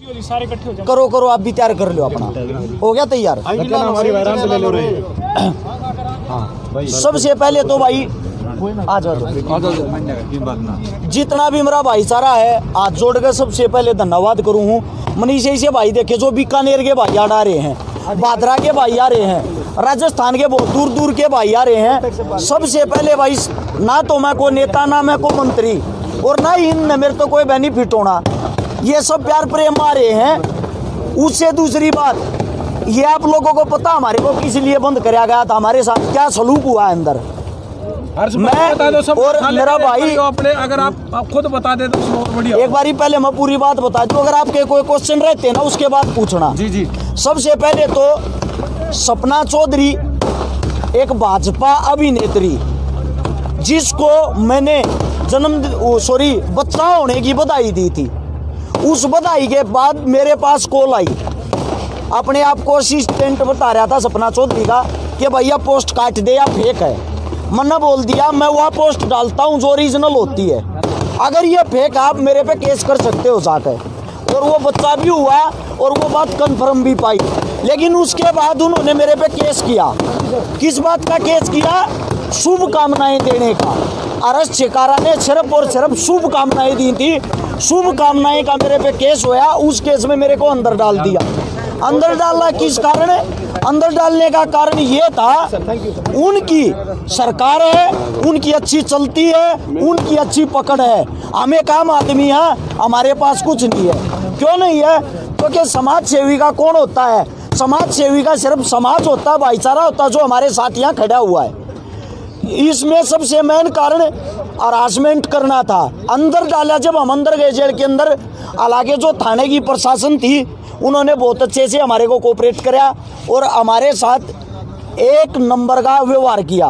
सारे इकट्ठे हो जाओ। करो करो, आप भी तैयार कर लो अपना। हो गया तैयार? सबसे पहले तो भाई आ जाओ, जितना भी मेरा भाईचारा है हाथ जोड़ कर सबसे पहले धन्यवाद करूँ हूँ। मनीषी से भाई देखे जो बीकानेर के भाई आ रहे हैं, भादरा के भाई आ रहे हैं, राजस्थान के बहुत दूर दूर के भाई आ रहे हैं। सबसे पहले भाई ना तो मैं कोई नेता, ना मैं कोई मंत्री, और ना ही इनमें मेरे तो कोई बेनिफिट होना, ये सब प्यार प्रेम आ रहे हैं। उससे दूसरी बात, ये आप लोगों को पता हमारे को किस लिए बंद कराया गया था, हमारे साथ क्या सलूक हुआ है अंदर। मैं और मेरा भाई अपने, अगर आप खुद बता दे तो बहुत बढ़िया। एक बारी पहले मैं पूरी बात बता दूं, अगर आपके कोई क्वेश्चन रहते ना उसके बाद पूछना। जी जी। सबसे पहले तो सपना चौधरी एक भाजपा अभिनेत्री, जिसको मैंने बच्चा होने की बधाई दी थी, उस बधाई के बाद मेरे पास कॉल आई, अपने आप को असिस्टेंट बता रहा था सपना चौधरी का कि भैया पोस्ट काट दे या फेक है। मैंने बोल दिया मैं वह पोस्ट डालता हूँ जो ओरिजिनल होती है, अगर ये फेक आप मेरे पे केस कर सकते हो जाकर। और वो बच्चा भी हुआ और वो बात कंफर्म भी पाई। लेकिन उसके बाद उन्होंने मेरे पे केस किया। किस बात का केस किया? शुभकामनाएं देने का। अरेस्ट शिकारा ने सिर्फ और सिर्फ शुभकामनाएं दी थी, शुभकामनाएं का मेरे पे केस हुआ। उस केस में मेरे को अंदर डाल दिया। अंदर डालना किस कारण है? अंदर डालने का कारण ये था, उनकी सरकार है, उनकी अच्छी चलती है, उनकी अच्छी पकड़ है, हम एक आम आदमी है, हमारे पास कुछ नहीं है। क्यों नहीं है? क्योंकि समाज सेवी का कौन होता है? समाज सेवी का सिर्फ समाज होता है, भाईचारा होता है, जो हमारे साथ यहाँ खड़ा हुआ है। इसमें सबसे मेन कारण हरासमेंट करना था। अंदर डाला, जब हम अंदर गए जेल के अंदर, हालांकि जो थाने की प्रशासन थी उन्होंने बहुत अच्छे से हमारे को कोऑपरेट किया और हमारे साथ एक नंबर का व्यवहार किया।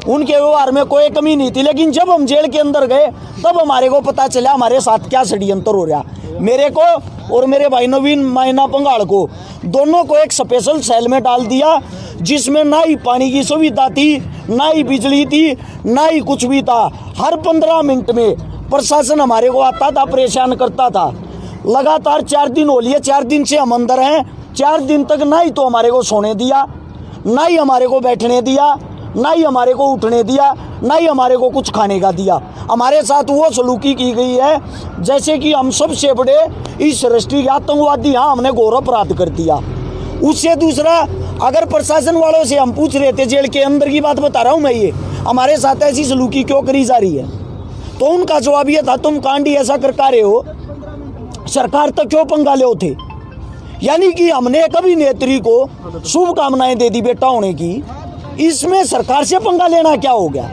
उनके व्यवहार में कोई कमी नहीं थी। लेकिन जब हम जेल के अंदर गए तब हमारे को पता चला हमारे साथ क्या षड्यंत्र हो रहा। मेरे को और मेरे भाई नवीन मायना पंगाड़ को, दोनों को एक स्पेशल सेल में डाल दिया, जिसमें ना ही पानी की सुविधा थी, ना ही बिजली थी, ना ही कुछ भी था। हर 15 मिनट में प्रशासन हमारे को आता था, परेशान करता था। लगातार 4 दिन हो लिए, 4 दिन से हम अंदर हैं। 4 दिन तक ना ही तो हमारे को सोने दिया, ना ही हमारे को बैठने दिया, ना ही हमारे को उठने दिया, ना ही हमारे को कुछ खाने का दिया। हमारे साथ वो सलूकी की गई है जैसे कि हम सबसे बड़े इस राष्ट्रीय आतंकवादी, हाँ हमने घोर अपराध कर दिया। उससे दूसरा, अगर प्रशासन वालों से हम पूछ रहे थे, जेल के अंदर की बात बता रहा हूँ मैं, ये हमारे साथ ऐसी सलूकी क्यों करी जा रही है, तो उनका जवाब ये था, तुम कांडी ऐसा करता रहे हो, सरकार तक क्यों पंगा ले थे। यानी कि हमने एक अभिनेत्री को शुभकामनाएं दे दी बेटा होने की, इसमें सरकार से पंगा लेना क्या हो गया?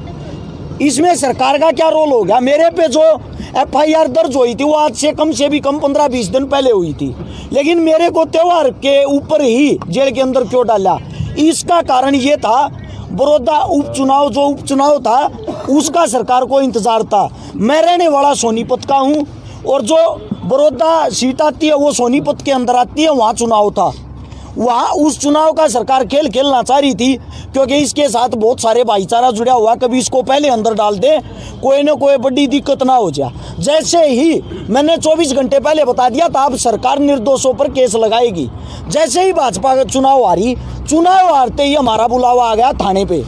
इसमें सरकार का क्या रोल हो गया? मेरे पे जो FIR दर्ज हुई थी वो आज से भी कम 15-20 दिन पहले हुई थी, लेकिन मेरे को त्योहार के ऊपर ही जेल के अंदर क्यों डाला? इसका कारण ये था, बड़ौदा उपचुनाव जो उपचुनाव था उसका सरकार को इंतजार था। मैं रहने वाला सोनीपत का हूँ और जो बड़ौदा सीट आती है वो सोनीपत के अंदर आती है, वहाँ चुनाव था। वहाँ उस चुनाव का सरकार खेल खेलना चाह रही थी, क्योंकि इसके साथ बहुत सारे भाईचारा जुड़ा हुआ, कभी इसको पहले अंदर डाल दे, कोई न कोई बड़ी दिक्कत ना हो जाए। जैसे ही मैंने 24 घंटे पहले बता दिया था, अब सरकार निर्दोषों पर केस लगाएगी। जैसे ही भाजपा का चुनाव हारते ही हमारा बुलावा आ गया थाने पे,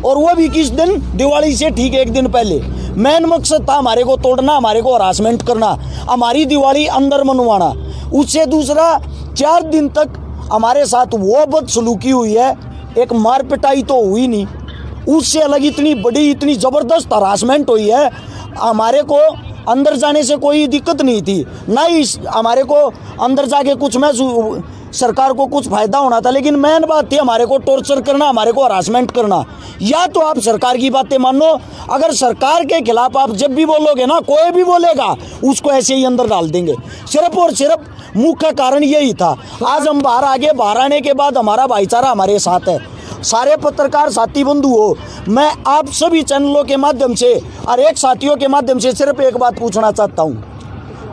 और वो भी किस दिन? दिवाली से ठीक 1 दिन पहले। मेन मकसद था हमारे को तोड़ना, हमारे को हरासमेंट करना, हमारी दिवाली अंदर मनवाना। उससे दूसरा, 4 दिन तक हमारे साथ वो बदसलूकी हुई है, एक मार पिटाई तो हुई नहीं, उससे अलग इतनी बड़ी, इतनी ज़बरदस्त हरासमेंट हुई है। हमारे को अंदर जाने से कोई दिक्कत नहीं थी, ना ही हमारे को अंदर जाके कुछ में सरकार को कुछ फ़ायदा होना था, लेकिन मेन बात थी हमारे को टॉर्चर करना, हमारे को हरासमेंट करना। या तो आप सरकार की बातें मानो, अगर सरकार के खिलाफ आप जब भी बोलोगे ना, कोई भी बोलेगा उसको ऐसे ही अंदर डाल देंगे। सिर्फ और सिर्फ मुख्य कारण यही था। आज हम बाहर आने के बाद हमारा भाईचारा हमारे साथ है। सारे पत्रकार साथी बंधु हो, मैं आप सभी चैनलों के माध्यम से और एक साथियों के माध्यम से सिर्फ एक बात पूछना चाहता हूँ,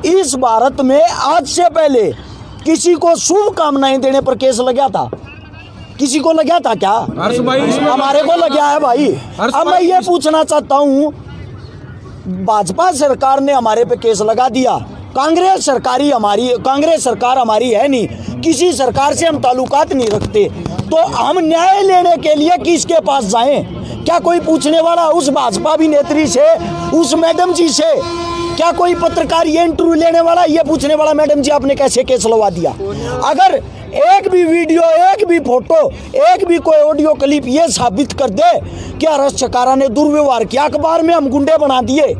इस भारत में आज से पहले किसी को शुभकामनाएं देने पर केस लगा था? किसी को लगा था क्या? हमारे को लगा है भाई। अब मैं ये पूछना चाहता हूँ, भाजपा सरकार ने हमारे पे केस लगा दिया, कांग्रेस सरकार हमारी है नहीं, किसी सरकार से हम ताल्लुकात नहीं रखते, तो हम न्याय लेने के लिए किसके पास जाएं? क्या कोई पूछने वाला उस भाजपा अभिनेत्री से, उस मैडम जी से? क्या कोई पत्रकार ये इंटरव्यू लेने वाला, ये पूछने वाला मैडम जी आपने कैसे केस लगा दिया? अगर एक भी वीडियो, एक भी फोटो, एक भी कोई ऑडियो क्लिप ये साबित कर दे कि हर्ष चकारा ने दुर्व्यवहार किया, अखबार में हम गुंडे बना दिए,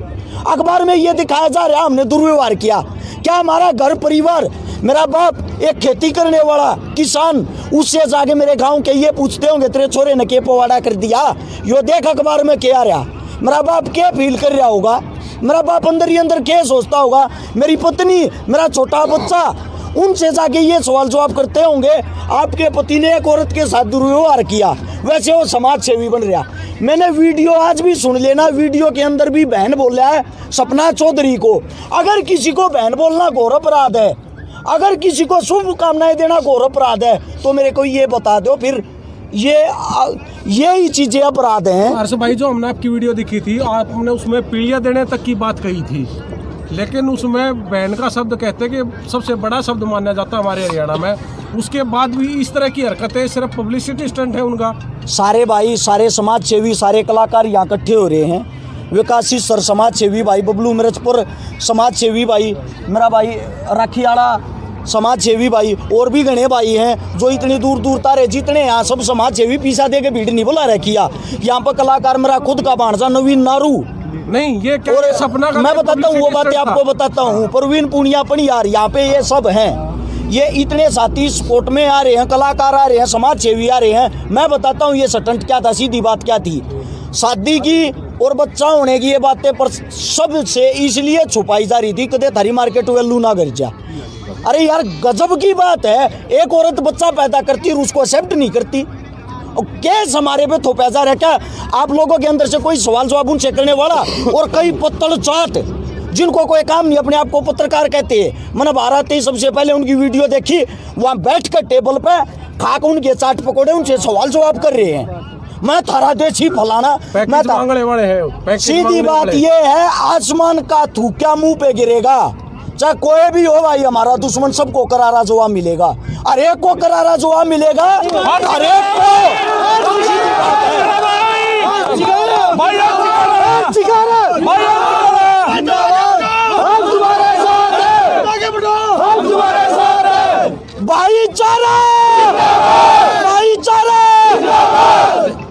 अखबार में ये दिखाया जा रहा है हमने दुर्व्यवहार किया, क्या हमारा घर परिवार, मेरा बाप एक खेती करने वाला किसान, उससे जाके मेरे गांव के ये पूछते होंगे तेरे छोरे ने के पवाड़ा कर दिया, यो देख अखबार में क्या आ रहा? मेरा बाप क्या फील कर रहा होगा? मेरा बाप अंदर ही अंदर क्या सोचता होगा? मेरी पत्नी, मेरा छोटा बच्चा, उनसे जाके ये सवाल जवाब करते होंगे आपके पति ने एक औरत के साथ दुर्व्यवहार किया, वैसे वो समाज सेवी बन रहा। मैंने वीडियो आज भी सुन लेना, वीडियो के अंदर भी बहन बोल रहा है सपना चौधरी को। अगर किसी को बहन बोलना घोर अपराध है, अगर किसी को शुभकामनाएं देना घोर अपराध है, तो मेरे को ये बता दो फिर यही चीजें अपराध हैं। हर्ष भाई, जो हमने आपकी वीडियो दिखी थी, आपने उसमें पीढ़ियां देने तक की बात कही थी, लेकिन उसमें बहन का शब्द कहते कि सबसे बड़ा शब्द माना जाता है हमारे हरियाणा में, उसके बाद भी इस तरह की हरकतें सिर्फ पब्लिसिटी स्टंट है उनका। सारे भाई, सारे समाज सेवी, सारे कलाकार यहाँ इकट्ठे हो रहे हैं। विकासी सर समाज सेवी भाई, बबलू मिर्चपुर समाज सेवी भाई, मेरा भाई राखीवाड़ा समाज सेवी भाई, और भी घने भाई हैं जो इतनी दूर दूर तारे, जितने यहाँ सब समाज सेवी पीछा दे के भीड़ नहीं बुला रखी। यहाँ पर कलाकार मेरा खुद का भांजा नवीन नारू नहीं, ये क्या और सपना का मैं बताता हूँ, वो बातें आपको बताता हूँ। परवीन पुनिया यार, यहाँ पे ये सब हैं, ये इतने साथी स्पोर्ट में आ रहे हैं, कलाकार आ रहे हैं, समाज सेवी आ रहे हैं। मैं बताता हूँ ये स्टंट क्या था, सीधी बात क्या थी। शादी की और बच्चा होने की ये बातें पर सबसे इसलिए छुपाई जा रही थी कदे थारी मार्केट वैल्यू ना कर जा। अरे यार गजब की बात है, एक औरत बच्चा पैदा करती और उसको एक्सेप्ट नहीं करती। केस हमारे पे थोपा जा रहा है क्या? आप लोगों के अंदर से कोई सवाल जवाब उनसे करने वाला, और कई पत्तल चाट जिनको कोई काम नहीं, अपने आप को पत्रकार कहते हैं। मैंने भारत ही सबसे पहले उनकी वीडियो देखी, वहाँ बैठ कर टेबल पे खाक उनके चाट पकौड़े उनसे सवाल जवाब कर रहे हैं। मैं थारा देसी फलाना, मैं सीधी बात ये है, आसमान का थूका मुंह पे गिरेगा, चाहे कोई भी हो भाई, हमारा दुश्मन सबको करारा जवाब मिलेगा, हर एक को करारा जवाब मिलेगा, हर एक को।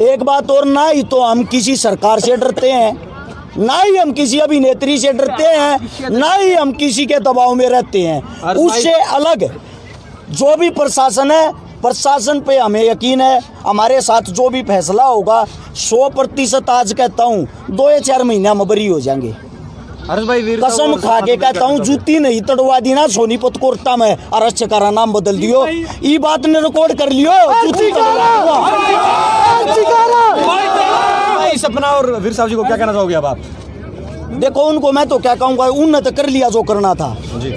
एक बात और, ना ही तो हम किसी सरकार से डरते हैं, ना ही हम किसी अभिनेत्री से डरते हैं, ना ही हम किसी के दबाव में रहते हैं। उससे अलग जो भी प्रशासन है, प्रशासन पे हमें यकीन है, हमारे साथ जो भी फैसला होगा 100% आज कहता हूँ 2 या 4 महीना में बरी हो जाएंगे। कसम खा के कहता हूँ, जूती नहीं तड़वा दी ना सोनीपत कोर्टा में हर्ष चकारा नाम बदल दियो, ये बात ने रिकॉर्ड कर लियो। सपना और वीर साहब जी को क्या कहना चाहोगे अब आप? देखो, उनको मैं तो क्या कहूँगा, उनने तो कर लिया जो करना था,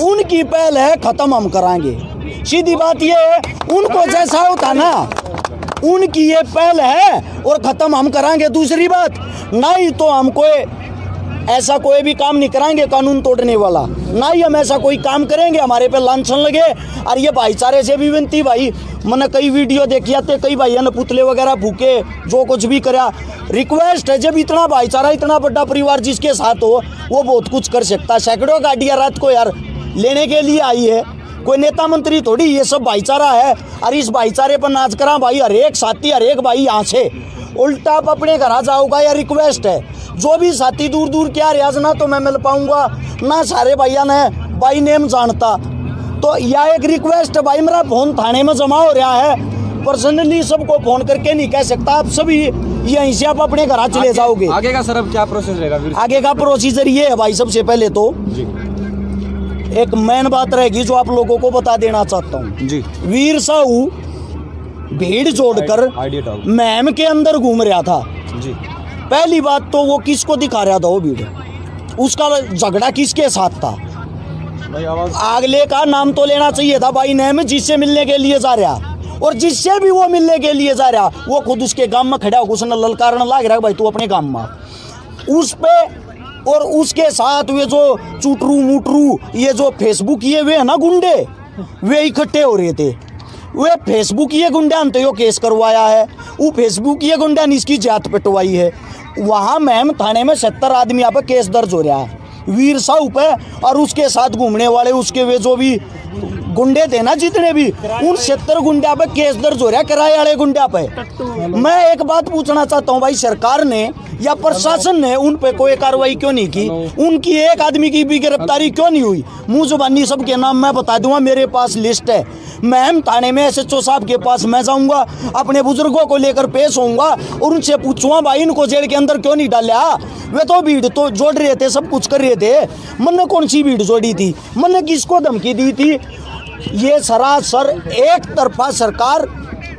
उनकी पहल है, खत्म हम कराएंगे। सीधी बात ये है, उनको जैसा होता ना, उनकी ये पहल है और खत्म हम कराएंगे। दूसरी बात, ना ही तो हम ऐसा कोई भी काम नहीं कराएंगे कानून तोड़ने वाला, ना ही हम ऐसा कोई काम करेंगे हमारे पे लांछन लगे। और ये भाईचारे से भी विनती भाई, मैंने कई वीडियो देखी आते, कई भाइयों ने पुतले वगैरह फूके, जो कुछ भी करा। रिक्वेस्ट है, जब इतना भाईचारा, इतना बड़ा परिवार जिसके साथ हो, वो बहुत कुछ कर सकता है। सैकड़ों गाड़ियाँ रात को यार लेने के लिए आई है, कोई नेता मंत्री थोड़ी, ये सब भाईचारा है। और इस भाईचारे पर नाच करा भाई, हर एक साथी, हर एक भाई यहाँ से उल्टा आप अपने घर जाओगा। या रिक्वेस्ट है, जो भी साथी दूर दूर क्या रियाज, ना तो मैं मिल पाऊंगा, ना सारे भाइयों ने भाई नेम जानता, तो यह एक रिक्वेस्ट है भाई। मेरा फोन थाने में जमा हो रहा है, पर्सनली सबको फोन करके नहीं कह सकता, आप सभी यहीं से आप अपने घर चले जाओगे। आगे का सर अब क्या प्रोसेस रहेगा? आगे का प्रोसीजर ये है भाई, सबसे पहले तो एक मेन बात रहेगी जो आप लोगों को बता देना चाहता हूँ जी। वीर साहू भीड़ जोड़कर मैम के अंदर घूम रहा था जी। पहली बात तो वो किसको दिखा रहा था, वो भीड़, उसका झगड़ा किसके साथ था? अगले का नाम तो लेना चाहिए था भाई नेम, जिससे मिलने के लिए जा रहा, और जिससे भी वो मिलने के लिए जा रहा, वो खुद उसके गांव में खड़ा होकर उसने ललकारन लाग रहा है भाई तू अपने गांव में। उस पे और उसके साथ वे जो चुटरू मुटरू ये जो फेसबुक ये वे है ना गुंडे, वे इकट्ठे हो रहे थे। वे फेसबुक ये गुंडा ने तो यो केस करवाया है, वो फेसबुक ये गुंडा ने इसकी जात पिटवाई है। वहाँ मैम थाने में 70 आदमी यहाँ पे केस दर्ज हो रहा है वीर साहू पे, और उसके साथ घूमने वाले उसके वे जो भी गुंडे थे ना जितने भी, उन 70 गुंडा पे केस दर्ज हो रहा है, किराए वाले गुंडा पे। मैं एक बात पूछना चाहता हूँ भाई, सरकार ने या प्रशासन ने उन पे कोई कार्रवाई क्यों नहीं की? उनकी एक आदमी की भी गिरफ्तारी क्यों नहीं हुई? मुंह जुबानी सबके नाम मैं बता दूंगा, मेरे पास लिस्ट है। मैं थाने में SHO साहब के पास मैं जाऊंगा, अपने बुजुर्गों को लेकर पेश होऊंगा और उनसे पूछूंगा भाई इनको जेल के अंदर क्यों नहीं डाला? वे तो भीड़ तो जोड़ रहे थे, सब कुछ कर रहे थे, मैंने कौन सी भीड़ जोड़ी थी? मैंने किसको धमकी दी थी? ये सरासर एक तरफा सरकार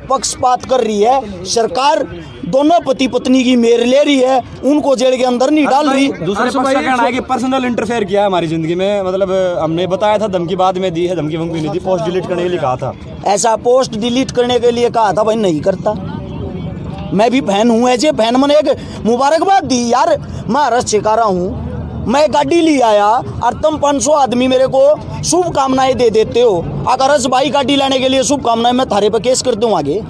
पक्षपात कर रही है। सरकार दोनों पति पत्नी की मेर ले रही है, उनको जेल के अंदर नहीं डाल रही। दूसरे पक्ष का कहना है कि पर्सनल इंटरफेयर किया है हमारी जिंदगी में, मतलब हमने बताया था, धमकी बाद में दी है, धमकी वमकी नहीं दी, पोस्ट डिलीट करने के लिए कहा था। ऐसा पोस्ट डिलीट करने के लिए कहा था भाई, नहीं करता। मैं भी फैन हूँ, ऐसे फैन मैंने एक मुबारकबाद दी यार, मैं हर्ष चिकारा हूँ। मैं गाड़ी ली आया और तुम 500 आदमी मेरे को शुभकामनाएं दे देते हो। अगर हर्ष भाई गाड़ी लाने के लिए शुभकामनाएं, मैं थारे पे केस कर दूँ, आगे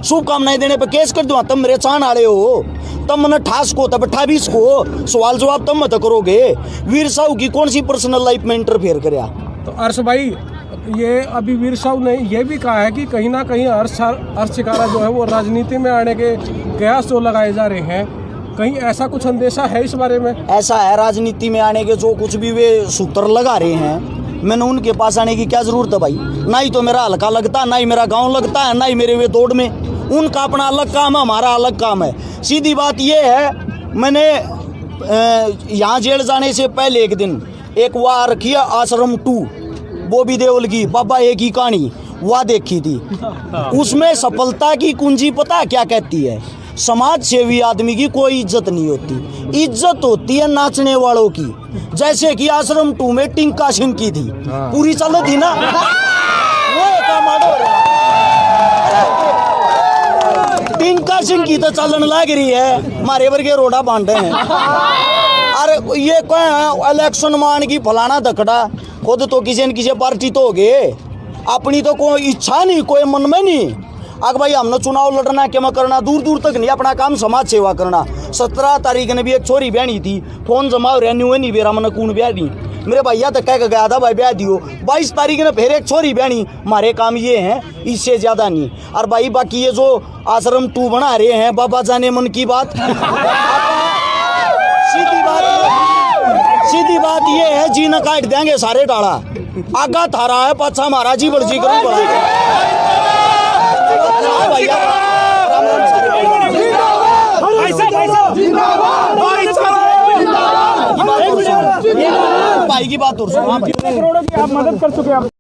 शुभकामनाएं देने पे केस कर दूँ। तुम मेरे चाहने वाले हो, तुम मैंने ठास को तब 28 को सवाल जवाब तुम मत करोगे। वीर साहू की कौन सी पर्सनल लाइफ में इंटरफेयर कराया? तो हर्ष भाई, ये अभी वीर साहू ने ये भी कहा है कि कहीं ना कहीं हर्ष चिकारा जो है वो राजनीति में आने के कयास जो लगाए जा रहे हैं, कहीं ऐसा कुछ अंदेशा है इस बारे में? ऐसा है, राजनीति में आने के जो कुछ भी वे सूत्र लगा रहे हैं, मैंने उनके पास आने की क्या जरूरत है भाई? ना ही तो मेरा हल्का लगता, ना ही मेरा गांव लगता है, ना ही मेरे वे दौड़ में। उनका अपना अलग काम है, हमारा अलग काम है। सीधी बात ये है, मैंने यहाँ जेल जाने से पहले एक दिन एक वहाँ रखी है आश्रम 2 बॉबी देओल की, बाबा एक ही कहानी वह देखी थी। उसमें सफलता की कुंजी पता है क्या कहती है? समाज सेवी आदमी की कोई इज्जत नहीं होती, इज्जत होती है नाचने वालों की। जैसे कि आश्रम 2 में टिंका सिंह की थी, पूरी चल थी ना, वो काम टिंका सिंह की तो चलन लग रही है, मारे वर्गे रोड़ा बांटे हैं। अरे ये क्या इलेक्शन मान की फलाना धकड़ा, खुद तो किसी न किसी पार्टी तो हो गए, अपनी तो कोई इच्छा नहीं, कोई मन में नहीं। अगर भाई हमने चुनाव लड़ना क्या करना, दूर दूर तक नहीं, अपना काम समाज सेवा करना। 17 तारीख ने भी एक छोरी ब्यानी थी, फोन जमा रहनी हुए नहीं बेरा मैंने कौन ब्याह नहीं, मेरे भैया तो कह के गया था भाई ब्याह दियो। 22 तारीख ने फिर एक छोरी ब्यानी, हमारे काम ये हैं, इससे ज्यादा नहीं। और भाई बाकी ये जो आश्रम 2 बना रहे हैं, बाबा जाने मन की बात। सीधी बात ये है, जी न काट देंगे सारे डाला, आगा थारा है पाछा हमारा जी बड़जी करूँ भाई की बात और सुनो, आप मदद कर चुके हैं।